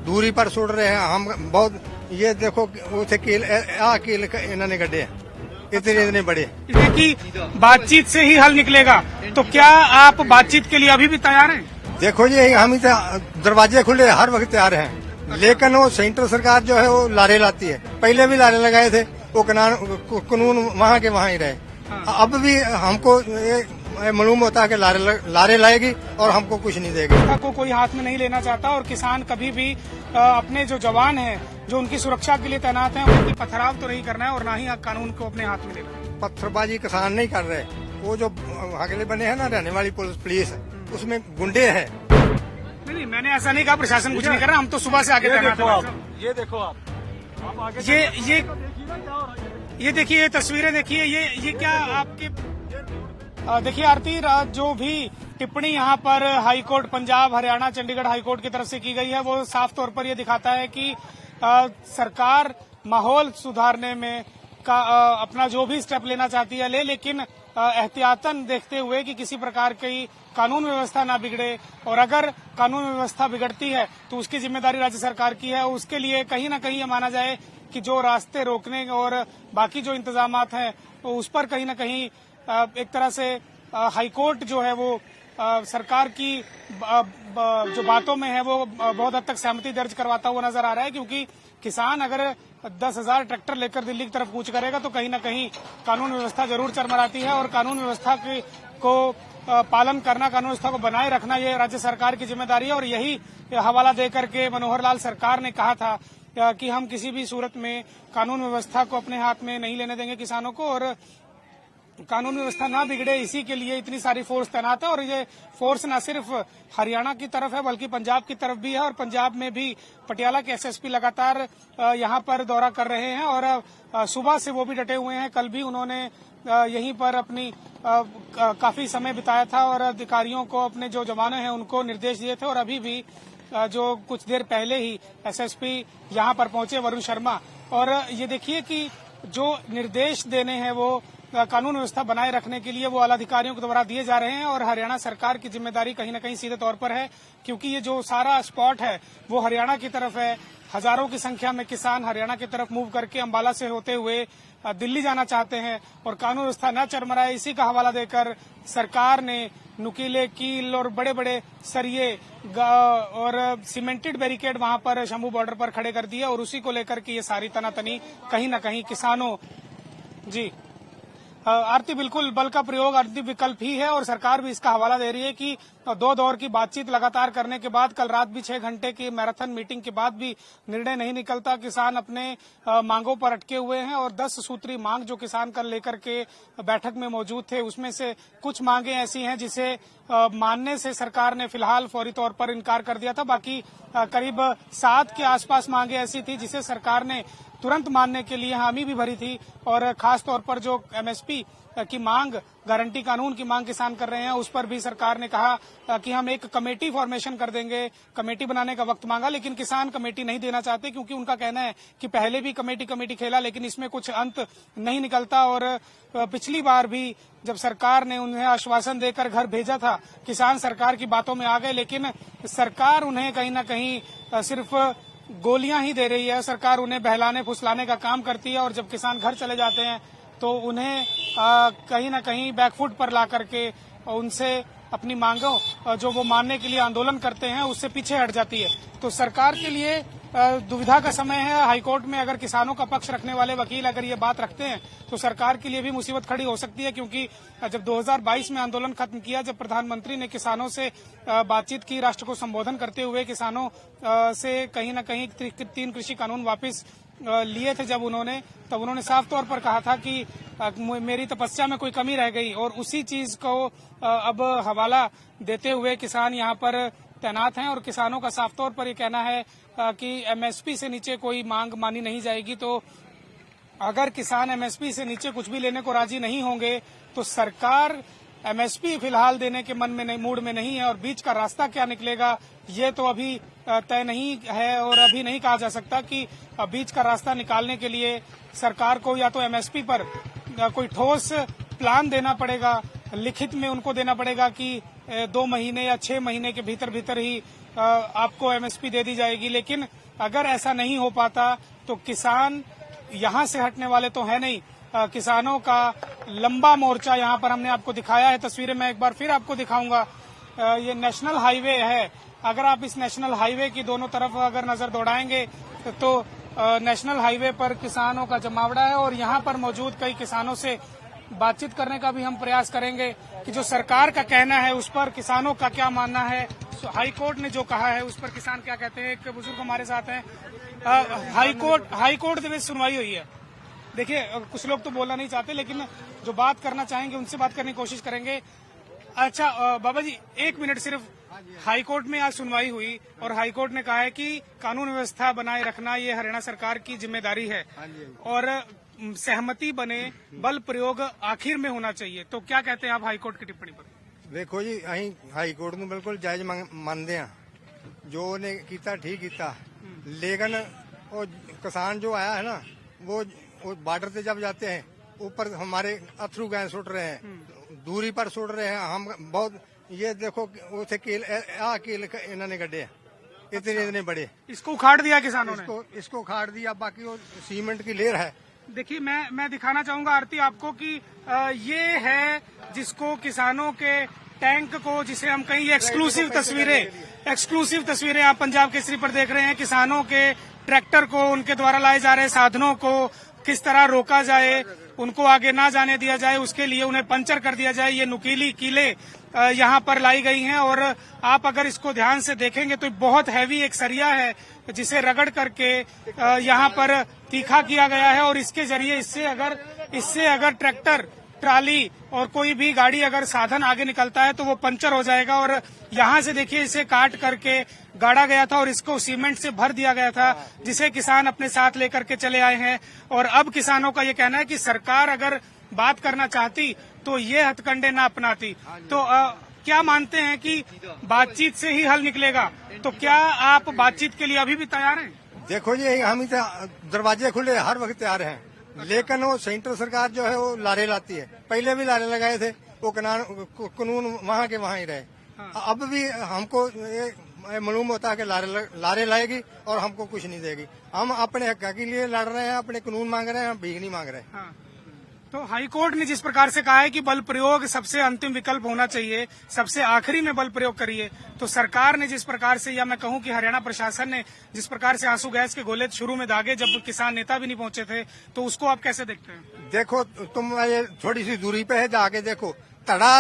दूरी पर सुट रहे हैं हम बहुत। ये देखो उसे कील इन्होंने गड्ढे हैं इतने बड़े कि बातचीत से ही हल निकलेगा। तो क्या आप बातचीत के लिए अभी भी तैयार हैं? देखो जी हम दरवाजे खुले हर वक्त तैयार हैं, लेकिन वो सेंट्रल सरकार जो है वो लारे लाती है। पहले भी लारे लगाए थे, वो कानून वहाँ के वहाँ ही रहे। अब भी हमको मालूम होता है कि लारे लाएगी और हमको कुछ नहीं देगी। को कोई हाथ में नहीं लेना चाहता और किसान कभी भी अपने जो जवान हैं जो उनकी सुरक्षा के लिए तैनात हैं उनकी पथराव तो नहीं करना है और ना ही कानून को अपने हाथ में लेना है। पत्थरबाजी किसान नहीं कर रहे, वो जो अगले बने हैं ना रहने वाली पुलिस उसमें गुंडे हैं। नहीं, मैंने ऐसा नहीं कहा प्रशासन कुछ नहीं कर रहा, हम तो सुबह से आगे तैनात हैं। ये देखो आप आगे ये देखिए, ये तस्वीरें देखिए, ये क्या आपके देखिए आरती, जो भी टिप्पणी यहाँ पर हाईकोर्ट पंजाब, हरियाणा, चंडीगढ़ हाईकोर्ट की तरफ से की गई है वो साफ तौर पर ये दिखाता है कि सरकार माहौल सुधारने में अपना जो भी स्टेप लेना चाहती है ले, लेकिन एहतियातन देखते हुए कि किसी प्रकार की कानून व्यवस्था ना बिगड़े, और अगर कानून व्यवस्था बिगड़ती है तो उसकी जिम्मेदारी राज्य सरकार की है। उसके लिए कहीं न कहीं ये माना जाए कि जो रास्ते रोकने और बाकी जो इंतजामात हैं तो उस पर कहीं न कहीं एक तरह से हाईकोर्ट जो है वो सरकार की जो बातों में है वो बहुत हद तक सहमति दर्ज करवाता हुआ नजर आ रहा है, क्योंकि किसान अगर 10,000 ट्रैक्टर लेकर दिल्ली की तरफ कूच करेगा तो कहीं न कहीं कानून व्यवस्था जरूर चरमराती है और कानून व्यवस्था को पालन करना, कानून व्यवस्था को बनाए रखना ये राज्य सरकार की जिम्मेदारी है। और यही हवाला देकर के मनोहर लाल सरकार ने कहा था कि हम किसी भी सूरत में कानून व्यवस्था को अपने हाथ में नहीं लेने देंगे किसानों को, और कानून व्यवस्था ना बिगड़े इसी के लिए इतनी सारी फोर्स तैनात है। और ये फोर्स न सिर्फ हरियाणा की तरफ है बल्कि पंजाब की तरफ भी है, और पंजाब में भी पटियाला के एसएसपी लगातार यहाँ पर दौरा कर रहे हैं और सुबह से वो भी डटे हुए हैं। कल भी उन्होंने यहीं पर अपनी काफी समय बिताया था और अधिकारियों को, अपने जो जवान हैं उनको निर्देश दिए थे, और अभी भी जो कुछ देर पहले ही एसएसपी यहाँ पर पहुंचे वरुण शर्मा, और ये देखिए कि जो निर्देश देने हैं वो कानून व्यवस्था बनाए रखने के लिए वो आला अधिकारियों के द्वारा दिए जा रहे हैं। और हरियाणा सरकार की जिम्मेदारी कहीं न कहीं सीधे तौर पर है, क्योंकि ये जो सारा स्पॉट है वो हरियाणा की तरफ है। हजारों की संख्या में किसान हरियाणा की तरफ मूव करके अंबाला से होते हुए दिल्ली जाना चाहते हैं, और कानून व्यवस्था न चरमराए इसी का हवाला देकर सरकार ने नुकीले कील और बड़े बड़े सरिये और सीमेंटेड बैरिकेड वहां पर शंभू बॉर्डर पर खड़े कर दिए, और उसी को लेकर के ये सारी तनातनी कहीं न कहीं किसानों जी आरती बिल्कुल बल का प्रयोग अंतिम विकल्प ही है। और सरकार भी इसका हवाला दे रही है कि 2 दौर की बातचीत लगातार करने के बाद, कल रात भी 6 घंटे की मैराथन मीटिंग के बाद भी निर्णय नहीं निकलता। किसान अपने मांगों पर अटके हुए हैं, और 10 सूत्री मांग जो किसान कल लेकर के बैठक में मौजूद थे उसमें से कुछ मांगे ऐसी हैं जिसे मानने से सरकार ने फिलहाल फौरी तौर पर इनकार कर दिया था। बाकी करीब 7 के आसपास मांगे ऐसी थी जिसे सरकार ने तुरंत मानने के लिए हामी भी भरी थी, और खास तौर पर जो एमएसपी की मांग, गारंटी कानून की मांग किसान कर रहे हैं उस पर भी सरकार ने कहा कि हम एक कमेटी फॉर्मेशन कर देंगे। कमेटी बनाने का वक्त मांगा, लेकिन किसान कमेटी नहीं देना चाहते, क्योंकि उनका कहना है कि पहले भी कमेटी खेला लेकिन इसमें कुछ अंत नहीं निकलता। और पिछली बार भी जब सरकार ने उन्हें आश्वासन देकर घर भेजा था, किसान सरकार की बातों में आ गए, लेकिन सरकार उन्हें कहीं न कहीं सिर्फ गोलियां ही दे रही है। सरकार उन्हें बहलाने फुसलाने का काम करती है, और जब किसान घर चले जाते हैं तो उन्हें कहीं न कहीं बैकफुट पर ला करके उनसे अपनी मांगों जो वो मानने के लिए आंदोलन करते हैं उससे पीछे हट जाती है। तो सरकार के लिए दुविधा का समय है। हाईकोर्ट में अगर किसानों का पक्ष रखने वाले वकील अगर ये बात रखते हैं तो सरकार के लिए भी मुसीबत खड़ी हो सकती है, क्योंकि जब 2022 में आंदोलन खत्म किया, जब प्रधानमंत्री ने किसानों से बातचीत की, राष्ट्र को संबोधन करते हुए किसानों से कहीं न कहीं 3 कृषि कानून वापस लिए थे जब उन्होंने, तब उन्होंने साफ तौर पर कहा था कि मेरी तपस्या में कोई कमी रह गई, और उसी चीज को अब हवाला देते हुए किसान यहाँ पर तैनात हैं। और किसानों का साफ तौर पर ये कहना है कि एमएसपी से नीचे कोई मांग मानी नहीं जाएगी। तो अगर किसान एमएसपी से नीचे कुछ भी लेने को राजी नहीं होंगे तो सरकार एमएसपी फिलहाल देने के मूड में नहीं है, और बीच का रास्ता क्या निकलेगा ये तो अभी तय नहीं है, और अभी नहीं कहा जा सकता कि बीच का रास्ता निकालने के लिए सरकार को या तो एमएसपी पर कोई ठोस प्लान देना पड़ेगा, लिखित में उनको देना पड़ेगा कि 2 महीने या 6 महीने के भीतर भीतर ही आपको एमएसपी दे दी जाएगी। लेकिन अगर ऐसा नहीं हो पाता तो किसान यहाँ से हटने वाले तो है नहीं। किसानों का लंबा मोर्चा यहाँ पर हमने आपको दिखाया है, तस्वीरें मैं एक बार फिर आपको दिखाऊंगा। ये नेशनल हाईवे है। अगर आप इस नेशनल हाईवे की दोनों तरफ अगर नजर दौड़ाएंगे तो नेशनल हाईवे पर किसानों का जमावड़ा है और यहाँ पर मौजूद कई किसानों से बातचीत करने का भी हम प्रयास करेंगे कि जो सरकार का कहना है उस पर किसानों का क्या मानना है। हाई कोर्ट ने जो कहा है उस पर किसान क्या कहते हैं। एक बुजुर्ग हमारे साथ हैं। हाई कोर्ट में सुनवाई हुई है। देखिए, कुछ लोग तो बोलना नहीं चाहते, लेकिन जो बात करना चाहेंगे उनसे बात करने की कोशिश करेंगे। अच्छा बाबा जी, 1 मिनट सिर्फ। हाई कोर्ट में आज सुनवाई हुई और हाई कोर्ट ने कहा है कि कानून व्यवस्था बनाए रखना ये हरियाणा सरकार की जिम्मेदारी है और सहमति बने, बल प्रयोग आखिर में होना चाहिए। तो क्या कहते हैं आप हाई कोर्ट की टिप्पणी पर? देखो जी, अं हाई कोर्ट ਨੂੰ बिल्कुल जायज ਮੰਨਦੇ ਆ। जो ने किया ठीक किया, लेकिन वो किसान जो आया है ना, वो बॉर्डर पे जब जाते हैं ऊपर हमारे अथरू गैस सुट रहे हैं, दूरी पर सुट रहे हैं। हम बहुत ये देखो उसे कील इन्होंने गड्ढे हैं इतने बड़े, इसको उखाड़ दिया किसानों ने। इसको उखाड़ दिया। बाकी वो सीमेंट की लेयर है। देखिए, मैं दिखाना चाहूंगा आरती आपको कि ये है जिसको किसानों के टैंक को, जिसे हम कहीं एक्सक्लूसिव तस्वीरें आप पंजाब केसरी पर देख रहे हैं। किसानों के ट्रैक्टर को, उनके द्वारा लाए जा रहे साधनों को किस तरह रोका जाए, उनको आगे ना जाने दिया जाए, उसके लिए उन्हें पंचर कर दिया जाए। ये नुकीली कीलें यहाँ पर लाई गई हैं और आप अगर इसको ध्यान से देखेंगे तो बहुत हैवी एक सरिया है जिसे रगड़ करके यहाँ पर तीखा किया गया है और इसके जरिए इससे अगर ट्रैक्टर, ट्राली और कोई भी गाड़ी अगर साधन आगे निकलता है तो वो पंचर हो जाएगा। और यहाँ से देखिए, इसे काट करके गाड़ा गया था और इसको सीमेंट से भर दिया गया था, जिसे किसान अपने साथ लेकर के चले आए हैं। और अब किसानों का ये कहना है कि सरकार अगर बात करना चाहती तो ये हथकंडे ना अपनाती। तो क्या मानते हैं कि बातचीत से ही हल निकलेगा? तो क्या आप बातचीत के लिए अभी भी तैयार हैं? देखो जी, हम दरवाजे खुले हर वक्त तैयार हैं, लेकिन वो सेंट्रल सरकार जो है वो लारे लाती है। पहले भी लारे लगाए थे, वो कानून वहाँ के वहाँ ही रहे। अब भी हमको मालूम होता है कि लारे लाएगी और हमको कुछ नहीं देगी। हम अपने हक के लिए लड़ रहे हैं, अपने कानून मांग रहे हैं, हम भीख नहीं मांग रहे। तो हाई कोर्ट ने जिस प्रकार से कहा है कि बल प्रयोग सबसे अंतिम विकल्प होना चाहिए, सबसे आखिरी में बल प्रयोग करिए, तो सरकार ने जिस प्रकार से, या मैं कहूं कि हरियाणा प्रशासन ने जिस प्रकार से आंसू गैस के गोले शुरू में दागे जब किसान नेता भी नहीं पहुंचे थे, तो उसको आप कैसे देखते हैं? देखो, तुम ये थोड़ी सी दूरी पे है, जाके देखो, तड़ा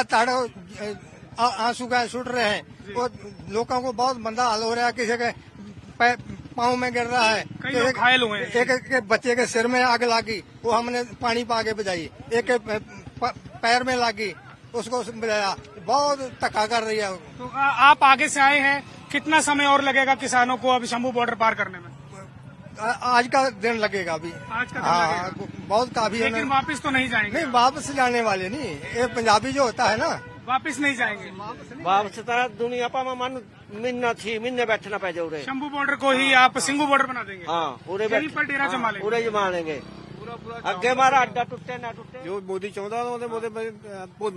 आंसू गैस छूट रहे हैं। वो लोगों को बहुत मंदा हाल हो रहा है। किसी के पाँव में गिर रहा है, कई लोग घायल हुए हैं। एक बच्चे के सिर में आग लगी, वो हमने पानी पा के बजाई। एक के पैर में लगी, उसको बजाया। बहुत धक्का कर रही है। तो आप आगे से आए हैं, कितना समय और लगेगा किसानों को अब शंभू बॉर्डर पार करने में? आज का दिन लगेगा अभी। आज का दिन लगेगा। बहुत काफी। लेकिन वापस तो नहीं जाएंगे? नहीं, वापस जाने वाले नहीं। ये पंजाबी जो होता है ना, वापस नहीं जाएंगे। वापस तरह दुनिया पर मन महीने बैठना पै जाए। शंभू बॉर्डर को ही आप सिंघू बॉर्डर बना देंगे? हाँ, पूरे पर डेरा जमा लेंगे। पूरे जमा लेंगे। अगे मारा अड्डा टुटे ना टुटे। जो मोदी चाहता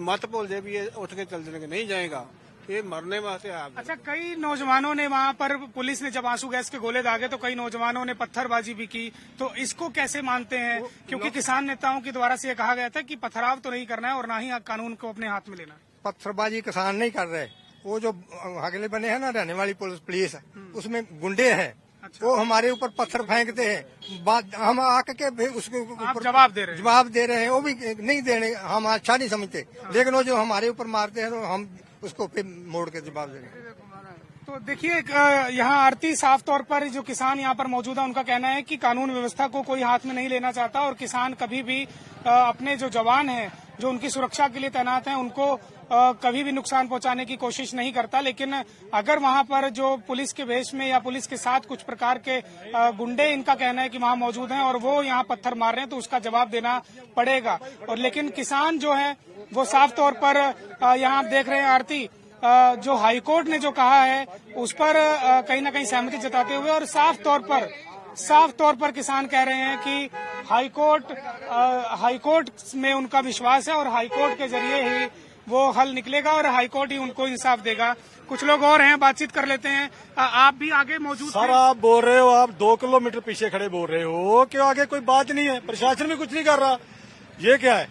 मत बोल दे भी उठ के चल देंगे, नहीं जाएगा। ये मरने वास्ते आप। अच्छा, कई नौजवानों ने वहाँ पर, पुलिस ने जब आंसू गैस के गोले दागे तो कई नौजवानों ने पत्थरबाजी भी की, तो इसको कैसे मानते हैं? क्योंकि किसान नेताओं के द्वारा से ये कहा गया था कि पथराव तो नहीं करना है और ना ही कानून को अपने हाथ में लेना है। पत्थरबाजी किसान नहीं कर रहे। वो जो अगले बने हैं ना रहने वाली पुलिस, उसमें गुंडे हैं। अच्छा। वो हमारे ऊपर पत्थर फेंकते हैं, हम आके उसके ऊपर जवाब दे रहे हैं। वो भी नहीं देने, हम अच्छा नहीं समझते। लेकिन वो जो हमारे ऊपर मारते हैं तो हम उसको फिर मोड़ के जवाब दे रहे हैं। तो देखिए, यहाँ आरती साफ तौर पर जो किसान यहाँ पर मौजूद है उनका कहना है कि कानून व्यवस्था को कोई हाथ में नहीं लेना चाहता और किसान कभी भी अपने जो जवान हैं, जो उनकी सुरक्षा के लिए तैनात हैं, उनको कभी भी नुकसान पहुंचाने की कोशिश नहीं करता। लेकिन अगर वहां पर जो पुलिस के वेश में या पुलिस के साथ कुछ प्रकार के गुंडे, इनका कहना है कि वहां मौजूद हैं और वो यहाँ पत्थर मार रहे हैं, तो उसका जवाब देना पड़ेगा। और लेकिन किसान जो है वो साफ तौर पर यहाँ आप देख रहे हैं आरती, जो हाईकोर्ट ने जो कहा है उस पर कहीं ना कहीं सहमति जताते हुए और साफ तौर पर किसान कह रहे हैं कि हाईकोर्ट में उनका विश्वास है और हाईकोर्ट के जरिए ही वो हल निकलेगा और हाईकोर्ट ही उनको इंसाफ देगा। कुछ लोग और हैं, बातचीत कर लेते हैं। आप भी आगे मौजूद सर थे। आप बोल रहे हो, आप 2 किलोमीटर पीछे खड़े बोल रहे हो कि आगे कोई बात नहीं है, प्रशासन भी कुछ नहीं कर रहा, ये क्या है?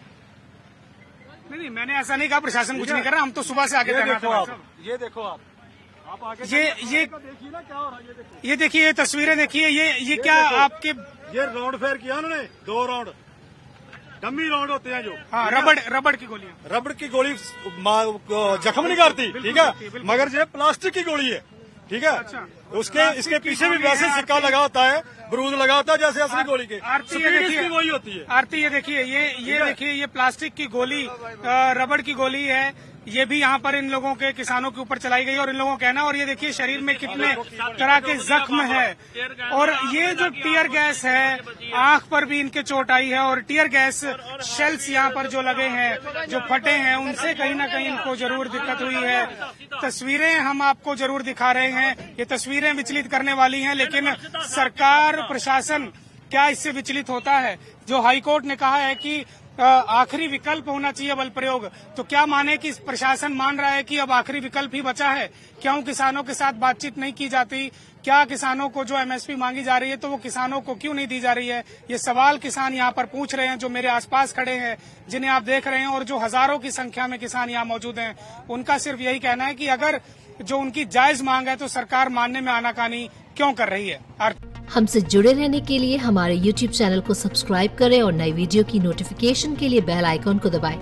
नहीं, मैंने ऐसा नहीं कहा प्रशासन कुछ नहीं कर रहा, हम तो सुबह से आगे ये तैनात देखो हैं। आप, ये देखो आप आगे ये देखिए ना क्या हो रहा है, ये देखो। ये देखिए, ये तस्वीरें देखिए, ये क्या देखो। आपके ये राउंड फेयर किया उन्होंने, 2 राउंड, डमी राउंड होते हैं जो। हाँ, रबड़ की गोलियां। रबड़ की गोली जख्म नहीं करती, ठीक है, मगर ये प्लास्टिक की गोली है, ठीक है। अच्छा। उसके इसके पीछे भी वैसे सिक्का लगा होता है, बरूद लगा होता है जैसे असली गोली के। आरती ये स्पीड देखिए, इसकी वही होती है। आरती ये देखिए, ये देखिए, ये प्लास्टिक की गोली, रबड़ की गोली है। ये भी यहाँ पर इन लोगों के किसानों के ऊपर चलाई गई और इन लोगों का कहना, और ये देखिए शरीर में कितने तरह के जख्म है। और ये जो टीयर गैस है, आंख पर भी इनके चोट आई है, और टीयर गैस शेल्स यहाँ पर जो लगे हैं, जो फटे हैं, उनसे कहीं ना कहीं इनको जरूर दिक्कत हुई है। तस्वीरें हम आपको जरूर दिखा रहे हैं, ये तस्वीरें विचलित करने वाली हैं, लेकिन सरकार प्रशासन क्या इससे विचलित होता है? जो हाईकोर्ट ने कहा है कि आखिरी विकल्प होना चाहिए बल प्रयोग, तो क्या माने कि प्रशासन मान रहा है कि अब आखिरी विकल्प ही बचा है? क्यों किसानों के साथ बातचीत नहीं की जाती? क्या किसानों को जो एमएसपी मांगी जा रही है तो वो किसानों को क्यों नहीं दी जा रही है? ये सवाल किसान यहाँ पर पूछ रहे हैं, जो मेरे आसपास खड़े हैं, जिन्हें आप देख रहे हैं, और जो हजारों की संख्या में किसान यहाँ मौजूद हैं। उनका सिर्फ यही कहना है कि अगर जो उनकी जायज मांग है तो सरकार मानने में आनाकानी क्यों कर रही है? हमसे जुड़े रहने के लिए हमारे YouTube चैनल को सब्सक्राइब करें और नई वीडियो की नोटिफिकेशन के लिए बेल आइकॉन को दबाएं।